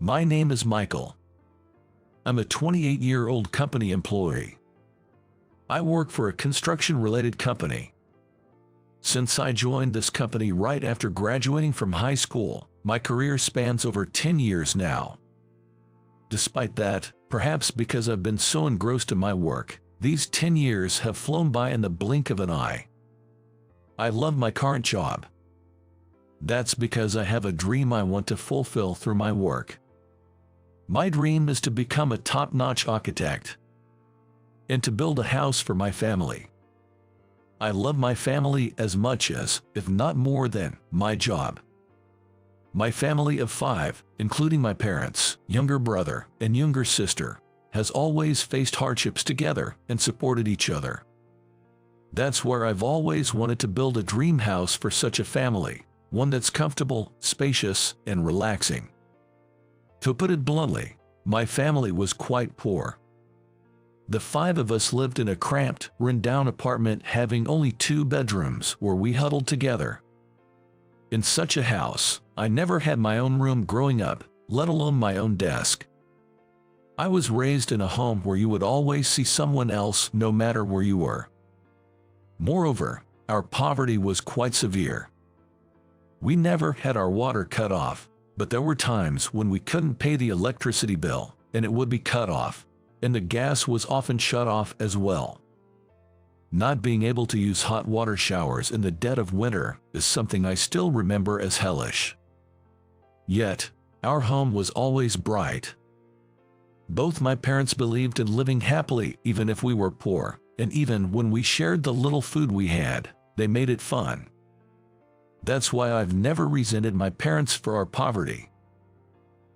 My name is Michael. I'm a 28-year-old company employee. I work for a construction-related company. Since I joined this company right after graduating from high school, my career spans over 10 years now. Despite that, perhaps because I've been so engrossed in my work, these 10 years have flown by in the blink of an eye. I love my current job. That's because I have a dream I want to fulfill through my work. My dream is to become a top-notch architect and to build a house for my family. I love my family as much as, if not more than, my job. My family of 5, including my parents, younger brother, and younger sister, has always faced hardships together and supported each other. That's where I've always wanted to build a dream house for such a family, one that's comfortable, spacious, and relaxing. To put it bluntly, my family was quite poor. The 5 of us lived in a cramped, run-down apartment having only 2 bedrooms where we huddled together. In such a house, I never had my own room growing up, let alone my own desk. I was raised in a home where you would always see someone else no matter where you were. Moreover, our poverty was quite severe. We never had our water cut off, but there were times when we couldn't pay the electricity bill, and it would be cut off, and the gas was often shut off as well. Not being able to use hot water showers in the dead of winter is something I still remember as hellish. Yet, our home was always bright. Both my parents believed in living happily even if we were poor, and even when we shared the little food we had, they made it fun. That's why I've never resented my parents for our poverty.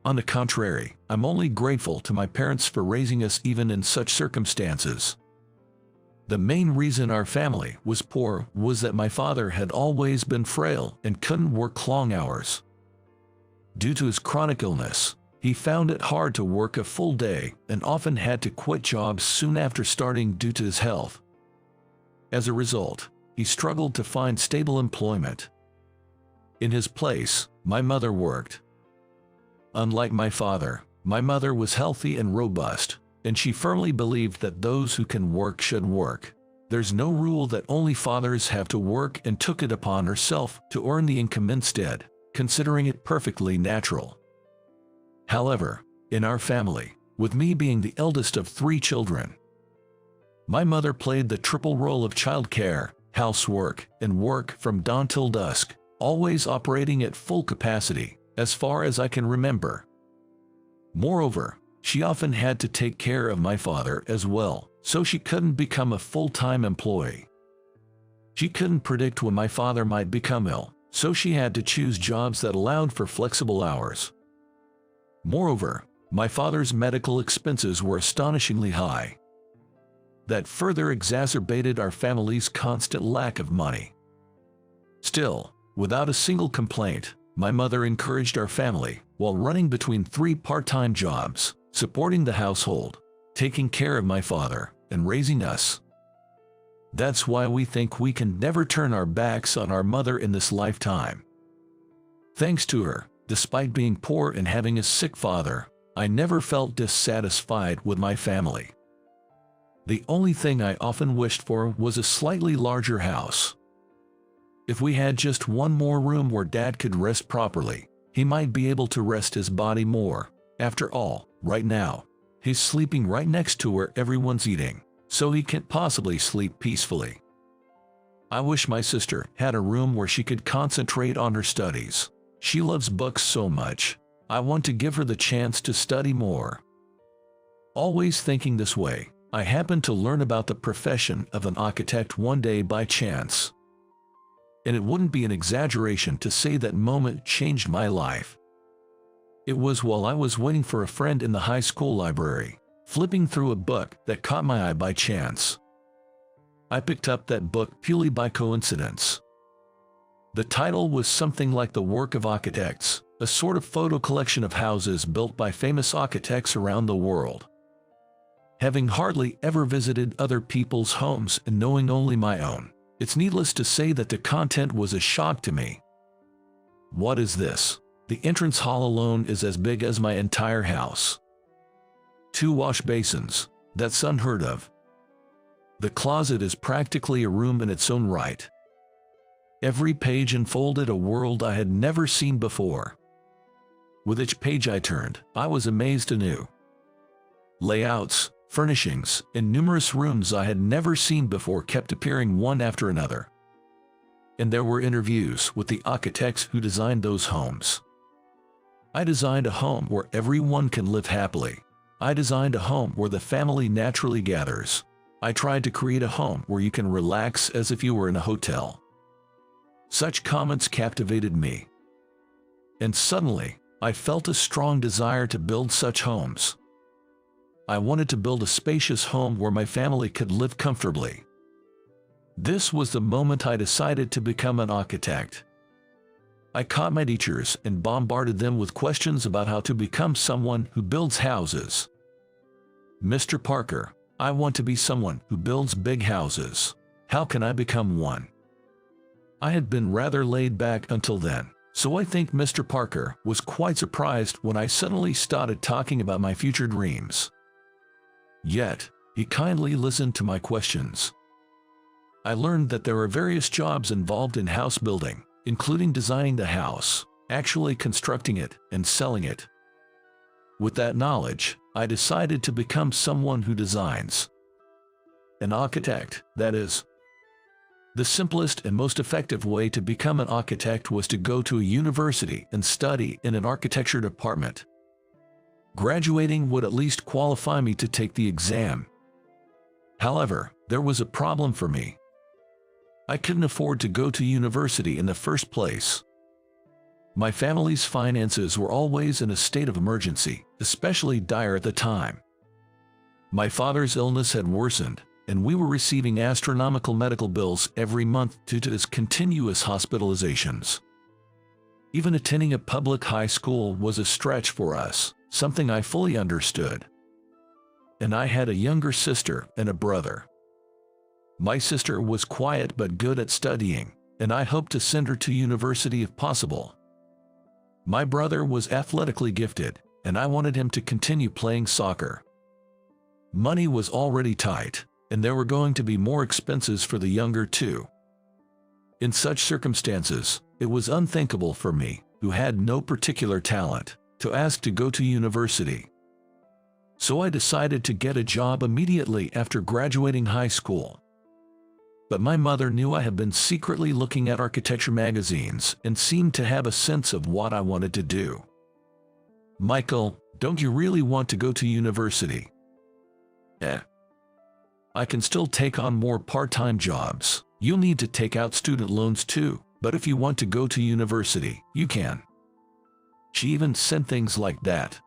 On the contrary, I'm only grateful to my parents for raising us even in such circumstances. The main reason our family was poor was that my father had always been frail and couldn't work long hours. Due to his chronic illness, he found it hard to work a full day and often had to quit jobs soon after starting due to his health. As a result, he struggled to find stable employment. In his place, my mother worked. Unlike my father, my mother was healthy and robust, and she firmly believed that those who can work should work. There's no rule that only fathers have to work, and took it upon herself to earn the income instead, considering it perfectly natural. However, in our family, with me being the eldest of 3 children, my mother played the triple role of childcare, housework, and work from dawn till dusk, always operating at full capacity, as far as I can remember. Moreover, she often had to take care of my father as well, so she couldn't become a full-time employee. She couldn't predict when my father might become ill, so she had to choose jobs that allowed for flexible hours. Moreover, my father's medical expenses were astonishingly high. That further exacerbated our family's constant lack of money. Still, without a single complaint, my mother encouraged our family, while running between 3 part-time jobs, supporting the household, taking care of my father, and raising us. That's why we think we can never turn our backs on our mother in this lifetime. Thanks to her, despite being poor and having a sick father, I never felt dissatisfied with my family. The only thing I often wished for was a slightly larger house. If we had just one more room where Dad could rest properly, he might be able to rest his body more. After all, right now, he's sleeping right next to where everyone's eating, so he can't possibly sleep peacefully. I wish my sister had a room where she could concentrate on her studies. She loves books so much. I want to give her the chance to study more. Always thinking this way, I happened to learn about the profession of an architect one day by chance. And it wouldn't be an exaggeration to say that moment changed my life. It was while I was waiting for a friend in the high school library, flipping through a book that caught my eye by chance. I picked up that book purely by coincidence. The title was something like The Work of Architects, a sort of photo collection of houses built by famous architects around the world. Having hardly ever visited other people's homes and knowing only my own, it's needless to say that the content was a shock to me. "What is this?" The entrance hall alone is as big as my entire house. 2 wash basins, that's unheard of. The closet is practically a room in its own right. Every page unfolded a world I had never seen before. With each page I turned, I was amazed anew. Layouts, furnishings, and numerous rooms I had never seen before kept appearing one after another. And there were interviews with the architects who designed those homes. I designed a home where everyone can live happily. I designed a home where the family naturally gathers. I tried to create a home where you can relax as if you were in a hotel. Such comments captivated me. And suddenly, I felt a strong desire to build such homes. I wanted to build a spacious home where my family could live comfortably. This was the moment I decided to become an architect. I caught my teachers and bombarded them with questions about how to become someone who builds houses. Mr. Parker, I want to be someone who builds big houses. How can I become one? I had been rather laid back until then, so I think Mr. Parker was quite surprised when I suddenly started talking about my future dreams. Yet, he kindly listened to my questions. I learned that there are various jobs involved in house building, including designing the house, actually constructing it, and selling it. With that knowledge, I decided to become someone who designs. An architect, that is. The simplest and most effective way to become an architect was to go to a university and study in an architecture department. Graduating would at least qualify me to take the exam. However, there was a problem for me. I couldn't afford to go to university in the first place. My family's finances were always in a state of emergency, especially dire at the time. My father's illness had worsened, and we were receiving astronomical medical bills every month due to his continuous hospitalizations. Even attending a public high school was a stretch for us, something I fully understood. And I had a younger sister and a brother. My sister was quiet but good at studying, and I hoped to send her to university if possible. My brother was athletically gifted, and I wanted him to continue playing soccer. Money was already tight, and there were going to be more expenses for the younger two. In such circumstances, it was unthinkable for me, who had no particular talent, to ask to go to university. So I decided to get a job immediately after graduating high school. But my mother knew I had been secretly looking at architecture magazines and seemed to have a sense of what I wanted to do. "Michael, don't you really want to go to university?" I can still take on more part-time jobs. You'll need to take out student loans too, but if you want to go to university, you can." She even said things like that.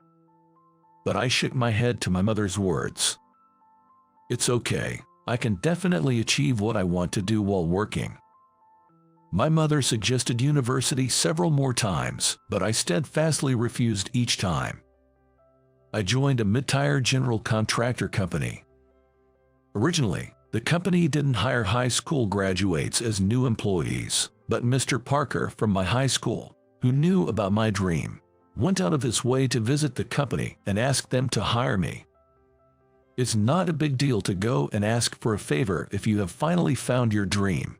But I shook my head to my mother's words. "It's okay. I can definitely achieve what I want to do while working." My mother suggested university several more times, but I steadfastly refused each time. I joined a mid-tier general contractor company. Originally, the company didn't hire high school graduates as new employees, but Mr. Parker from my high school, who knew about my dream, went out of his way to visit the company and ask them to hire me. It's not a big deal to go and ask for a favor if you have finally found your dream,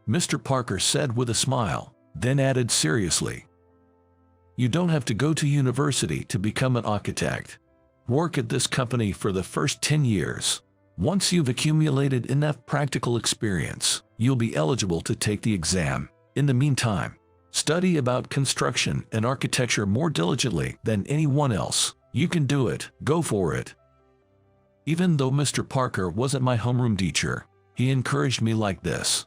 Mr. Parker said with a smile, then added seriously, "You don't have to go to university to become an architect. Work at this company for the first 10 years. Once you've accumulated enough practical experience, you'll be eligible to take the exam. In the meantime, study about construction and architecture more diligently than anyone else. You can do it. Go for it." Even though Mr. Parker wasn't my homeroom teacher, he encouraged me like this.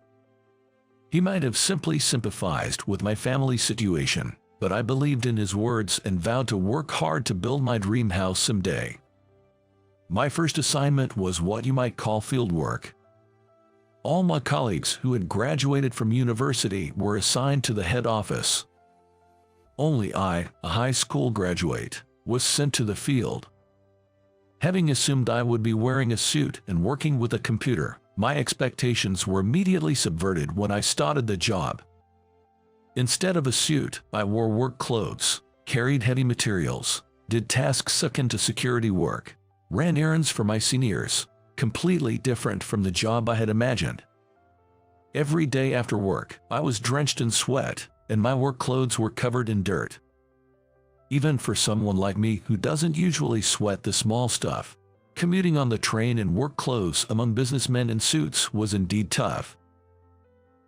He might have simply sympathized with my family situation, but I believed in his words and vowed to work hard to build my dream house someday. My first assignment was what you might call field work. All my colleagues who had graduated from university were assigned to the head office. Only I, a high school graduate, was sent to the field. Having assumed I would be wearing a suit and working with a computer, my expectations were immediately subverted when I started the job. Instead of a suit, I wore work clothes, carried heavy materials, did tasks akin to security work, ran errands for my seniors, completely different from the job I had imagined. Every day after work, I was drenched in sweat, and my work clothes were covered in dirt. Even for someone like me who doesn't usually sweat the small stuff, commuting on the train in work clothes among businessmen in suits was indeed tough.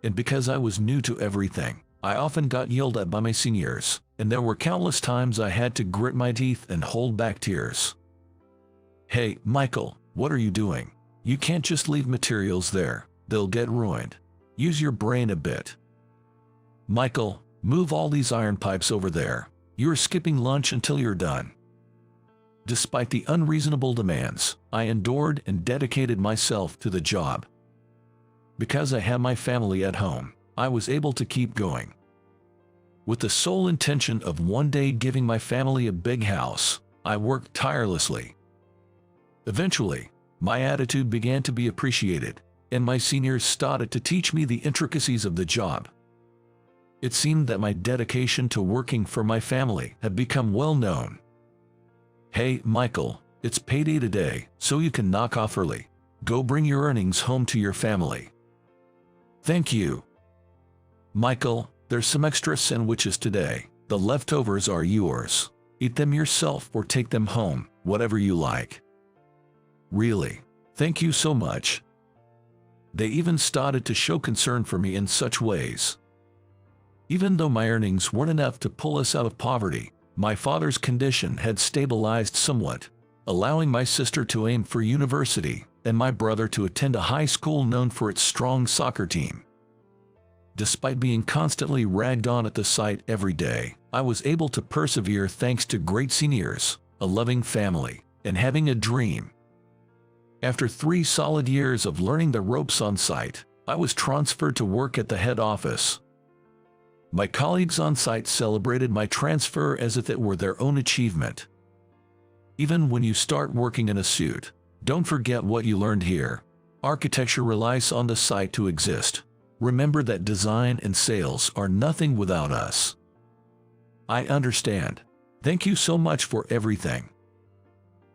And because I was new to everything, I often got yelled at by my seniors, and there were countless times I had to grit my teeth and hold back tears. "Hey, Michael, what are you doing? You can't just leave materials there, they'll get ruined. Use your brain a bit. Michael, move all these iron pipes over there. You're skipping lunch until you're done." Despite the unreasonable demands, I endured and dedicated myself to the job. Because I had my family at home, I was able to keep going. With the sole intention of one day giving my family a big house, I worked tirelessly. Eventually, my attitude began to be appreciated, and my seniors started to teach me the intricacies of the job. It seemed that my dedication to working for my family had become well known. "Hey, Michael, it's payday today, so you can knock off early. Go bring your earnings home to your family." "Thank you." "Michael, there's some extra sandwiches today. The leftovers are yours. Eat them yourself or take them home, whatever you like." "Really? Thank you so much." They even started to show concern for me in such ways. Even though my earnings weren't enough to pull us out of poverty, my father's condition had stabilized somewhat, allowing my sister to aim for university and my brother to attend a high school known for its strong soccer team. Despite being constantly ragged on at the site every day, I was able to persevere thanks to great seniors, a loving family, and having a dream. After 3 solid years of learning the ropes on site, I was transferred to work at the head office. My colleagues on site celebrated my transfer as if it were their own achievement. Even when you start working in a suit, don't forget what you learned here. Architecture relies on the site to exist. Remember that design and sales are nothing without us. I understand. Thank you so much for everything.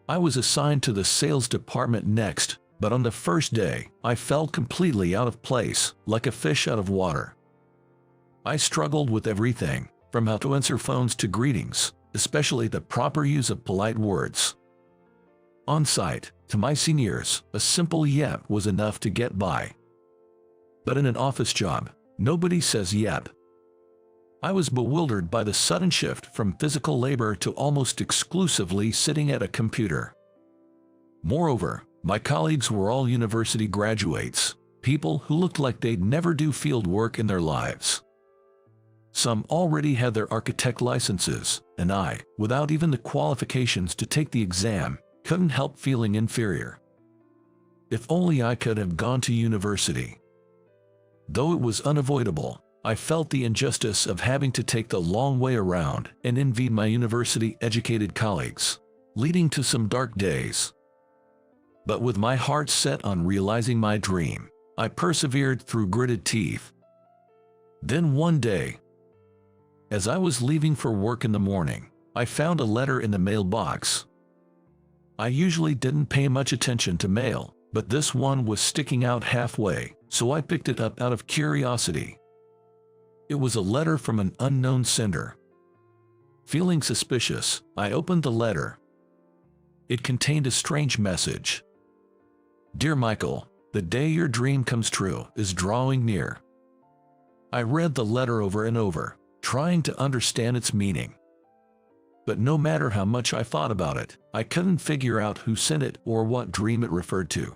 I was assigned to the sales department next, but on the first day, I felt completely out of place, like a fish out of water. I struggled with everything, from how to answer phones to greetings, especially the proper use of polite words. On site, to my seniors, a simple yep was enough to get by. But in an office job, nobody says yep. I was bewildered by the sudden shift from physical labor to almost exclusively sitting at a computer. Moreover, my colleagues were all university graduates, people who looked like they'd never do field work in their lives. Some already had their architect licenses, and I, without even the qualifications to take the exam, couldn't help feeling inferior. If only I could have gone to university. Though it was unavoidable, I felt the injustice of having to take the long way around and envied my university-educated colleagues, leading to some dark days. But with my heart set on realizing my dream, I persevered through gritted teeth. Then one day, as I was leaving for work in the morning, I found a letter in the mailbox. I usually didn't pay much attention to mail, but this one was sticking out halfway, so I picked it up out of curiosity. It was a letter from an unknown sender. Feeling suspicious, I opened the letter. It contained a strange message. "Dear Michael, the day your dream comes true is drawing near." I read the letter over and over, trying to understand its meaning. But no matter how much I thought about it, I couldn't figure out who sent it or what dream it referred to.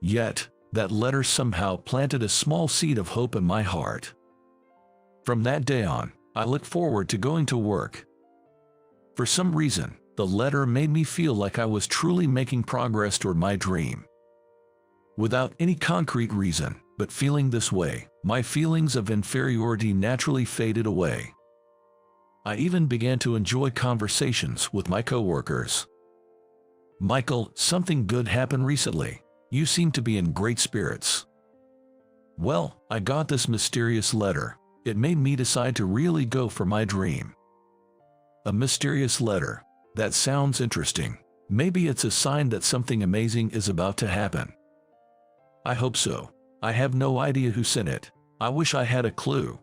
Yet, that letter somehow planted a small seed of hope in my heart. From that day on, I looked forward to going to work. For some reason, the letter made me feel like I was truly making progress toward my dream. Without any concrete reason, but feeling this way, my feelings of inferiority naturally faded away. I even began to enjoy conversations with my coworkers. "Michael, something good happened recently. You seem to be in great spirits." "Well, I got this mysterious letter. it made me decide to really go for my dream. A mysterious letter. That sounds interesting. Maybe it's a sign that something amazing is about to happen. I hope so. I have no idea who sent it. I wish I had a clue.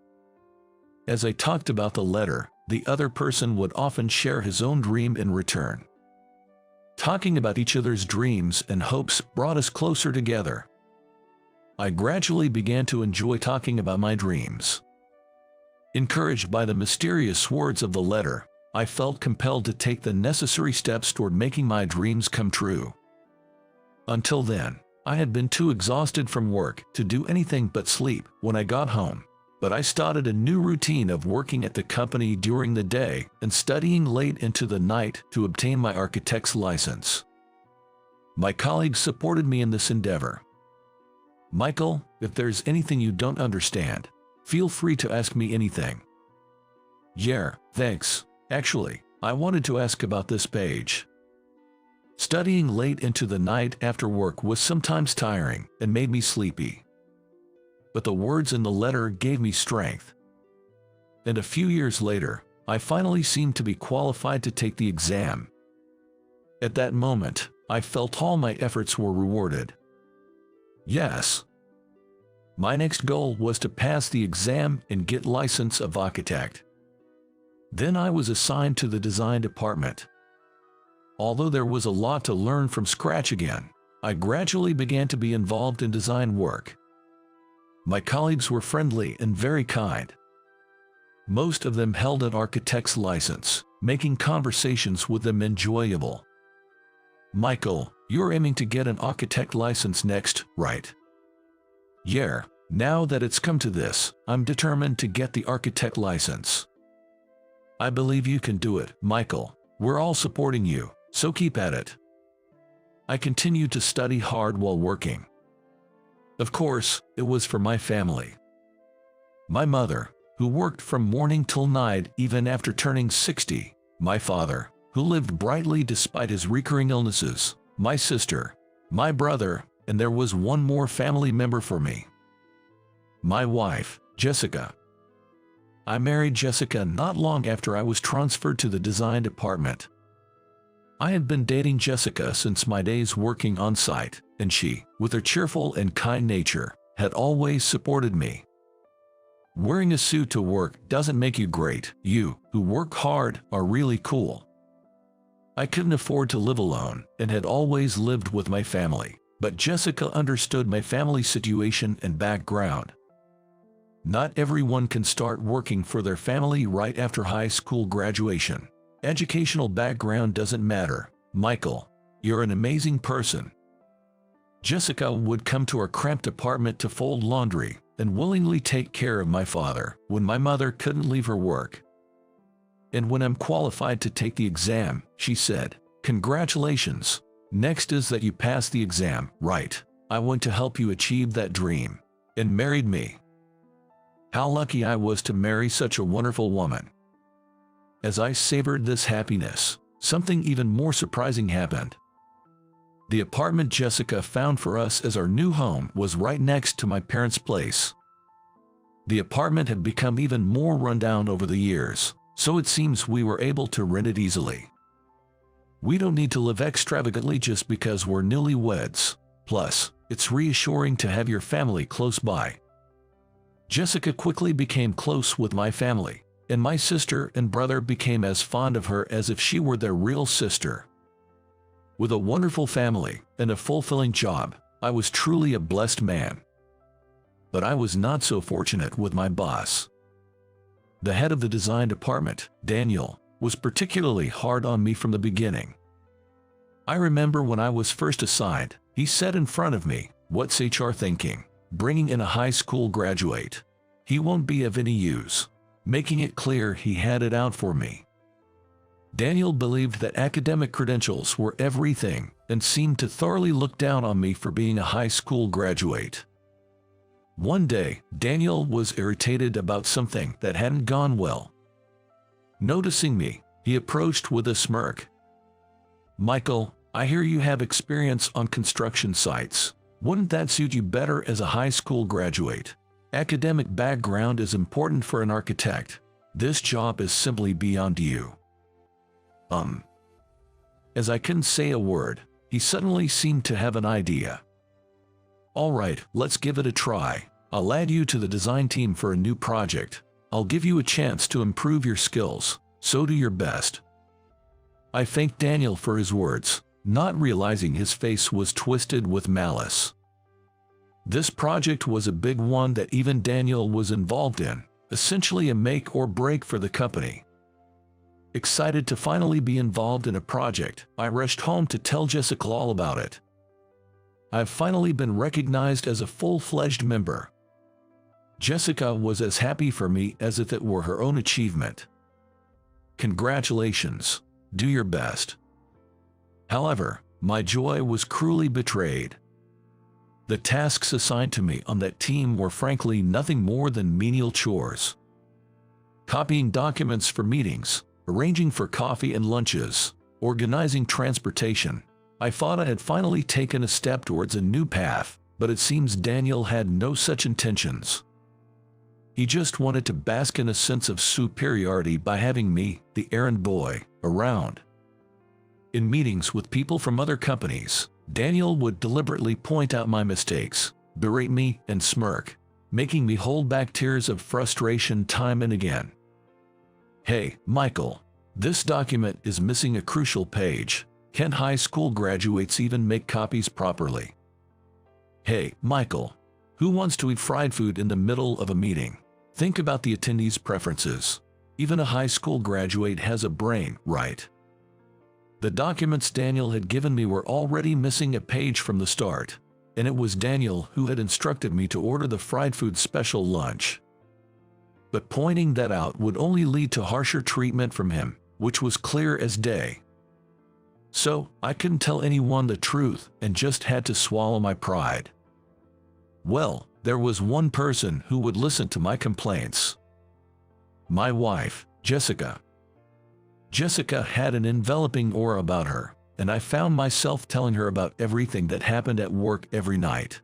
As I talked about the letter, the other person would often share his own dream in return. Talking about each other's dreams and hopes brought us closer together. I gradually began to enjoy talking about my dreams. Encouraged by the mysterious words of the letter, I felt compelled to take the necessary steps toward making my dreams come true. Until then, I had been too exhausted from work to do anything but sleep when I got home, but I started a new routine of working at the company during the day and studying late into the night to obtain my architect's license. My colleagues supported me in this endeavor. Michael, if there's anything you don't understand, feel free to ask me anything. Yeah, thanks. Actually, I wanted to ask about this page. Studying late into the night after work was sometimes tiring and made me sleepy. But the words in the letter gave me strength. And a few years later, I finally seemed to be qualified to take the exam. At that moment, I felt all my efforts were rewarded. Yes. My next goal was to pass the exam and get license of architect. Then I was assigned to the design department. Although there was a lot to learn from scratch again, I gradually began to be involved in design work. My colleagues were friendly and very kind. Most of them held an architect's license, making conversations with them enjoyable. Michael, you're aiming to get an architect license next, right? Yeah, now that it's come to this, I'm determined to get the architect license. I believe you can do it, Michael. We're all supporting you, so keep at it. I continued to study hard while working. Of course, it was for my family. My mother, who worked from morning till night even after turning 60, my father, who lived brightly despite his recurring illnesses, my sister, my brother, and there was one more family member for me. My wife, Jessica. I married Jessica not long after I was transferred to the design department. I had been dating Jessica since my days working on site, and she, with her cheerful and kind nature, had always supported me. Wearing a suit to work doesn't make you great. You, who work hard, are really cool. I couldn't afford to live alone and had always lived with my family, but Jessica understood my family situation and background. Not everyone can start working for their family right after high school graduation. Educational background doesn't matter. Michael, you're an amazing person. Jessica would come to our cramped apartment to fold laundry and willingly take care of my father when my mother couldn't leave her work. And when I'm qualified to take the exam, she said, "Congratulations. Next is that you pass the exam, right? I want to help you achieve that dream." And married me. How lucky I was to marry such a wonderful woman. As I savored this happiness, something even more surprising happened. The apartment Jessica found for us as our new home was right next to my parents' place. The apartment had become even more rundown over the years, so it seems we were able to rent it easily. We don't need to live extravagantly just because we're newlyweds. Plus, it's reassuring to have your family close by. Jessica quickly became close with my family, and my sister and brother became as fond of her as if she were their real sister. With a wonderful family and a fulfilling job, I was truly a blessed man. But I was not so fortunate with my boss. The head of the design department, Daniel, was particularly hard on me from the beginning. I remember when I was first assigned, he said in front of me, "What's HR thinking? Bringing in a high school graduate. He won't be of any use," making it clear he had it out for me. Daniel believed that academic credentials were everything and seemed to thoroughly look down on me for being a high school graduate. One day, Daniel was irritated about something that hadn't gone well. Noticing me, he approached with a smirk. "Michael, I hear you have experience on construction sites. Wouldn't that suit you better as a high school graduate?" Academic background is important for an architect. This job is simply beyond you. As I couldn't say a word, he suddenly seemed to have an idea. All right, let's give it a try. I'll add you to the design team for a new project. I'll give you a chance to improve your skills, so do your best. I thanked Daniel for his words, not realizing his face was twisted with malice. This project was a big one that even Daniel was involved in, essentially a make or break for the company. Excited to finally be involved in a project, I rushed home to tell Jessica all about it. I've finally been recognized as a full-fledged member. Jessica was as happy for me as if it were her own achievement. Congratulations, do your best. However, my joy was cruelly betrayed. The tasks assigned to me on that team were frankly nothing more than menial chores. Copying documents for meetings, arranging for coffee and lunches, organizing transportation. I thought I had finally taken a step towards a new path, but it seems Daniel had no such intentions. He just wanted to bask in a sense of superiority by having me, the errand boy, around. In meetings with people from other companies, Daniel would deliberately point out my mistakes, berate me, and smirk, making me hold back tears of frustration time and again. Hey, Michael, this document is missing a crucial page. Can't high school graduates even make copies properly? Hey, Michael, who wants to eat fried food in the middle of a meeting? Think about the attendees' preferences. Even a high school graduate has a brain, right? The documents Daniel had given me were already missing a page from the start, and it was Daniel who had instructed me to order the fried food special lunch. But pointing that out would only lead to harsher treatment from him, which was clear as day. So, I couldn't tell anyone the truth and just had to swallow my pride. Well, there was one person who would listen to my complaints. My wife, Jessica. Jessica had an enveloping aura about her, and I found myself telling her about everything that happened at work every night.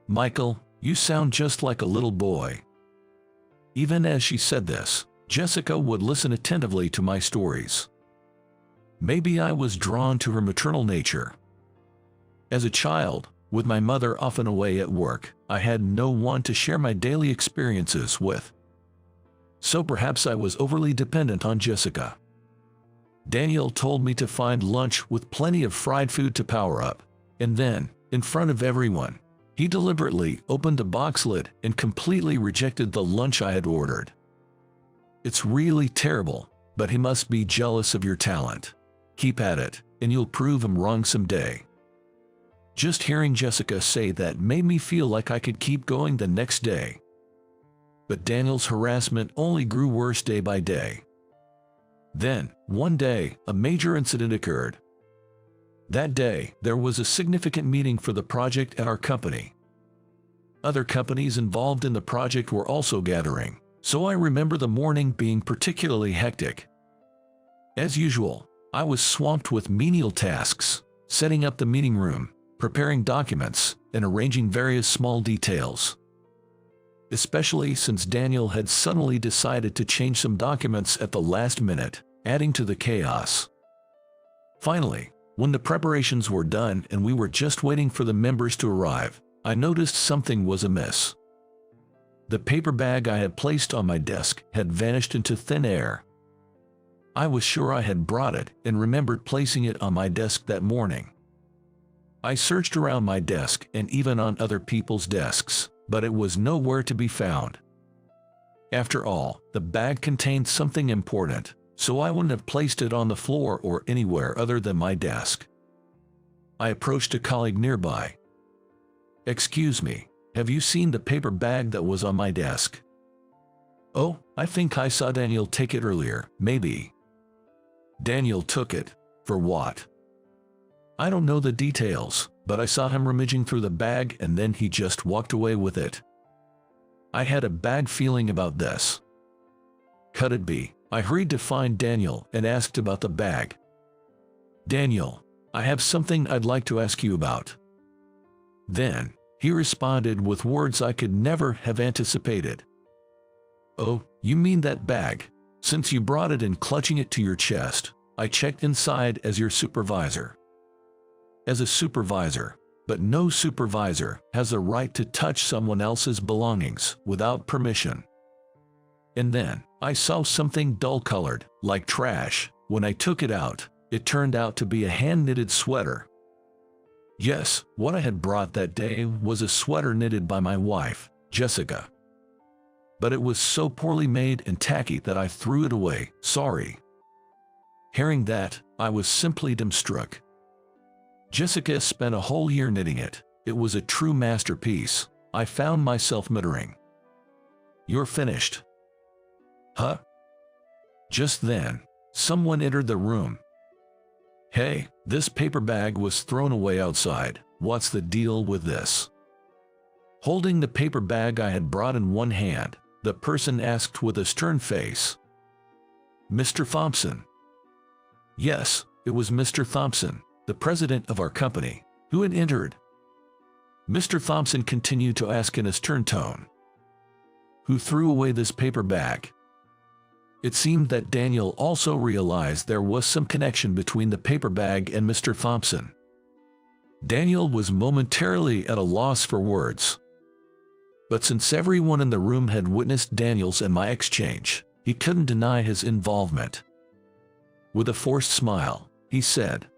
Michael, you sound just like a little boy. Even as she said this, Jessica would listen attentively to my stories. Maybe I was drawn to her maternal nature. As a child, with my mother often away at work, I had no one to share my daily experiences with. So perhaps I was overly dependent on Jessica. Daniel told me to find lunch with plenty of fried food to power up, and then, in front of everyone, he deliberately opened the box lid and completely rejected the lunch I had ordered. It's really terrible, but he must be jealous of your talent. Keep at it, and you'll prove him wrong someday. Just hearing Jessica say that made me feel like I could keep going the next day. But Daniel's harassment only grew worse day by day. Then, one day, a major incident occurred. That day, there was a significant meeting for the project at our company. Other companies involved in the project were also gathering, so I remember the morning being particularly hectic. As usual, I was swamped with menial tasks, setting up the meeting room, preparing documents, and arranging various small details. Especially since Daniel had suddenly decided to change some documents at the last minute, adding to the chaos. Finally, when the preparations were done and we were just waiting for the members to arrive, I noticed something was amiss. The paper bag I had placed on my desk had vanished into thin air. I was sure I had brought it and remembered placing it on my desk that morning. I searched around my desk and even on other people's desks, but it was nowhere to be found. After all, the bag contained something important, so I wouldn't have placed it on the floor or anywhere other than my desk. I approached a colleague nearby. "Excuse me, have you seen the paper bag that was on my desk?" "Oh, I think I saw Daniel take it earlier, maybe." "Daniel took it? For what?" "I don't know the details, but I saw him rummaging through the bag and then he just walked away with it." I had a bad feeling about this. Could it be? I hurried to find Daniel and asked about the bag. "Daniel, I have something I'd like to ask you about." Then, He responded with words I could never have anticipated. "Oh, you mean that bag? Since you brought it in clutching it to your chest, I checked inside as your supervisor." As a supervisor, but no supervisor has the right to touch someone else's belongings without permission. And then, I saw something dull-colored, like trash. When I took it out, it turned out to be a hand-knitted sweater. Yes, what I had brought that day was a sweater knitted by my wife, Jessica. But it was so poorly made and tacky that I threw it away, sorry. Hearing that, I was simply dumbstruck. Jessica spent a whole year knitting it. It was a true masterpiece. I found myself muttering, "You're finished." Huh? Just then, someone entered the room. "Hey, this paper bag was thrown away outside. What's the deal with this?" Holding the paper bag I had brought in one hand, the person asked with a stern face. "Mr. Thompson?" Yes, it was Mr. Thompson, the president of our company, who had entered. Mr. Thompson continued to ask in a stern tone, "Who threw away this paper bag?" It seemed that Daniel also realized there was some connection between the paper bag and Mr. Thompson. Daniel was momentarily at a loss for words. But since everyone in the room had witnessed Daniel's and my exchange, he couldn't deny his involvement. With a forced smile, he said,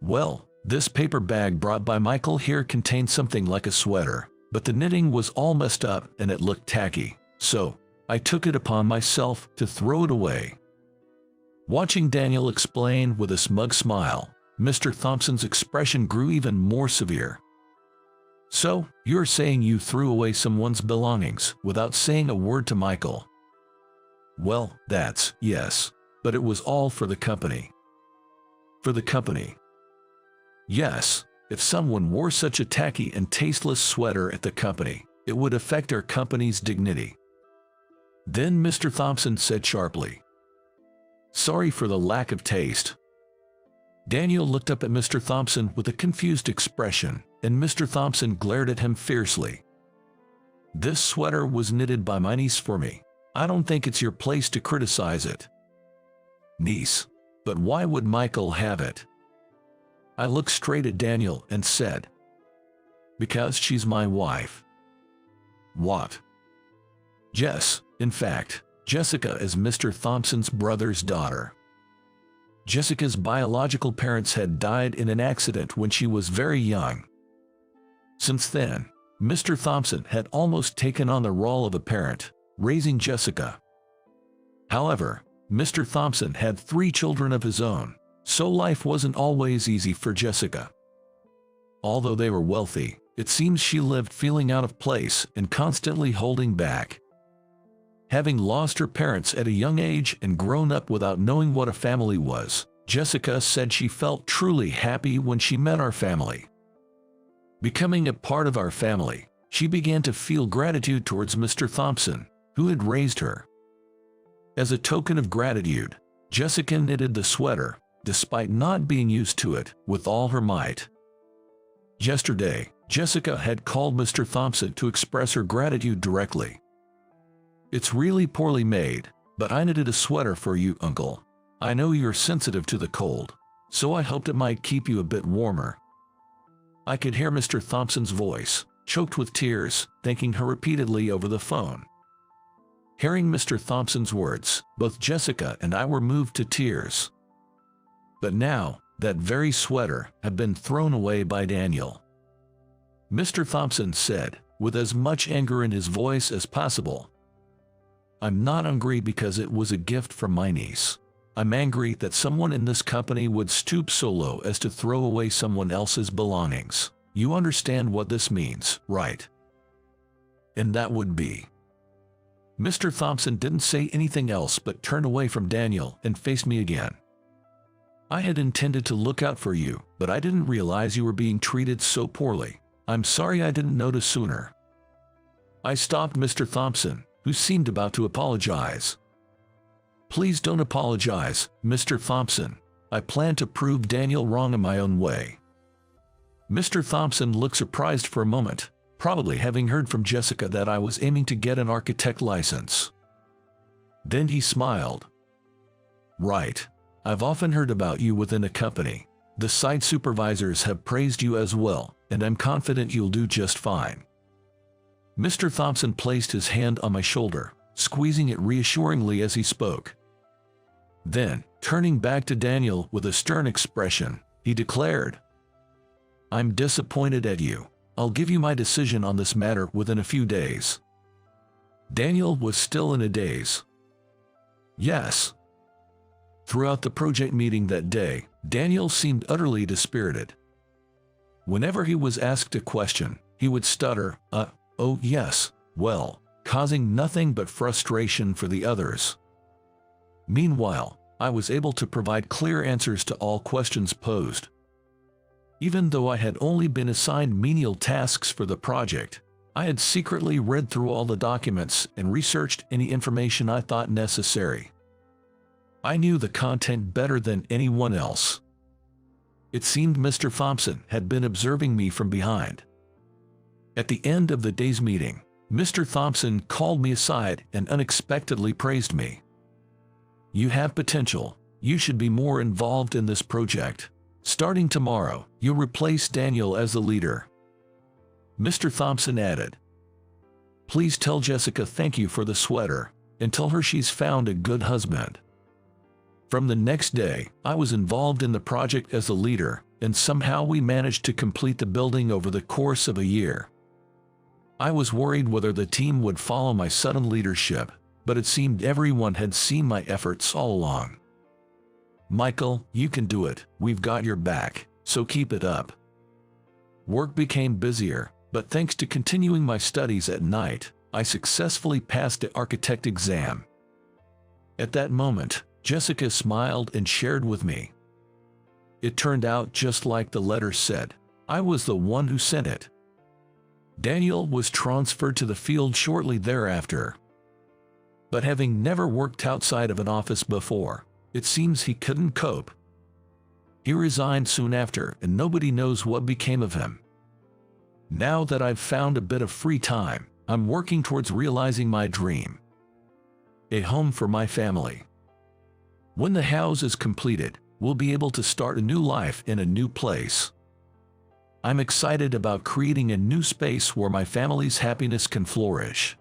"Well, this paper bag brought by Michael here contained something like a sweater, but the knitting was all messed up and it looked tacky, so I took it upon myself to throw it away." Watching Daniel explain with a smug smile, Mr. Thompson's expression grew even more severe. "So, you're saying you threw away someone's belongings without saying a word to Michael?" "Well, yes, but it was all for the company." "For the company?" "Yes, if someone wore such a tacky and tasteless sweater at the company, it would affect our company's dignity." Then Mr. Thompson said sharply, "Sorry for the lack of taste." Daniel looked up at Mr. Thompson with a confused expression, and Mr. Thompson glared at him fiercely. "This sweater was knitted by my niece for me. I don't think it's your place to criticize it." "Niece? But why would Michael have it?" I looked straight at Daniel and said, "Because she's my wife." "What?" "Jess, in fact, Jessica is Mr. Thompson's brother's daughter. Jessica's biological parents had died in an accident when she was very young. Since then, Mr. Thompson had almost taken on the role of a parent, raising Jessica. However, Mr. Thompson had 3 children of his own, so life wasn't always easy for Jessica. Although they were wealthy, it seems she lived feeling out of place and constantly holding back. Having lost her parents at a young age and grown up without knowing what a family was, Jessica said she felt truly happy when she met our family. Becoming a part of our family, she began to feel gratitude towards Mr. Thompson, who had raised her. As a token of gratitude, Jessica knitted the sweater, despite not being used to it, with all her might. Yesterday, Jessica had called Mr. Thompson to express her gratitude directly. "It's really poorly made, but I knitted a sweater for you, Uncle. I know you're sensitive to the cold, so I hoped it might keep you a bit warmer." I could hear Mr. Thompson's voice, choked with tears, thanking her repeatedly over the phone. Hearing Mr. Thompson's words, both Jessica and I were moved to tears. But now, that very sweater had been thrown away by Daniel. Mr. Thompson said, with as much anger in his voice as possible, "I'm not angry because it was a gift from my niece. I'm angry that someone in this company would stoop so low as to throw away someone else's belongings. You understand what this means, right?" And that would be. Mr. Thompson didn't say anything else but turned away from Daniel and faced me again. "I had intended to look out for you, but I didn't realize you were being treated so poorly. I'm sorry I didn't notice sooner." I stopped Mr. Thompson, who seemed about to apologize. "Please don't apologize, Mr. Thompson. I plan to prove Daniel wrong in my own way." Mr. Thompson looked surprised for a moment, probably having heard from Jessica that I was aiming to get an architect license. Then he smiled. Right. I've often heard about you within the company. The site supervisors have praised you as well, and I'm confident you'll do just fine. Mr. Thompson placed his hand on my shoulder, squeezing it reassuringly as he spoke. Then, turning back to Daniel with a stern expression, he declared, I'm disappointed at you. I'll give you my decision on this matter within a few days. Daniel was still in a daze. Yes. Throughout the project meeting that day, Daniel seemed utterly dispirited. Whenever he was asked a question, he would stutter, oh yes, well, causing nothing but frustration for the others. Meanwhile, I was able to provide clear answers to all questions posed. Even though I had only been assigned menial tasks for the project, I had secretly read through all the documents and researched any information I thought necessary. I knew the content better than anyone else. It seemed Mr. Thompson had been observing me from behind. At the end of the day's meeting, Mr. Thompson called me aside and unexpectedly praised me. You have potential. You should be more involved in this project. Starting tomorrow, you'll replace Daniel as the leader. Mr. Thompson added, Please tell Jessica thank you for the sweater, and tell her she's found a good husband. From the next day, I was involved in the project as the leader, and somehow we managed to complete the building over the course of a year. I was worried whether the team would follow my sudden leadership, but it seemed everyone had seen my efforts all along. Michael, you can do it. We've got your back, so keep it up. Work became busier, but thanks to continuing my studies at night, I successfully passed the architect exam. At that moment, Jessica smiled and shared with me. It turned out just like the letter said. I was the one who sent it. Daniel was transferred to the field shortly thereafter. But having never worked outside of an office before, it seems he couldn't cope. He resigned soon after, and nobody knows what became of him. Now that I've found a bit of free time, I'm working towards realizing my dream. A home for my family. When the house is completed, we'll be able to start a new life in a new place. I'm excited about creating a new space where my family's happiness can flourish.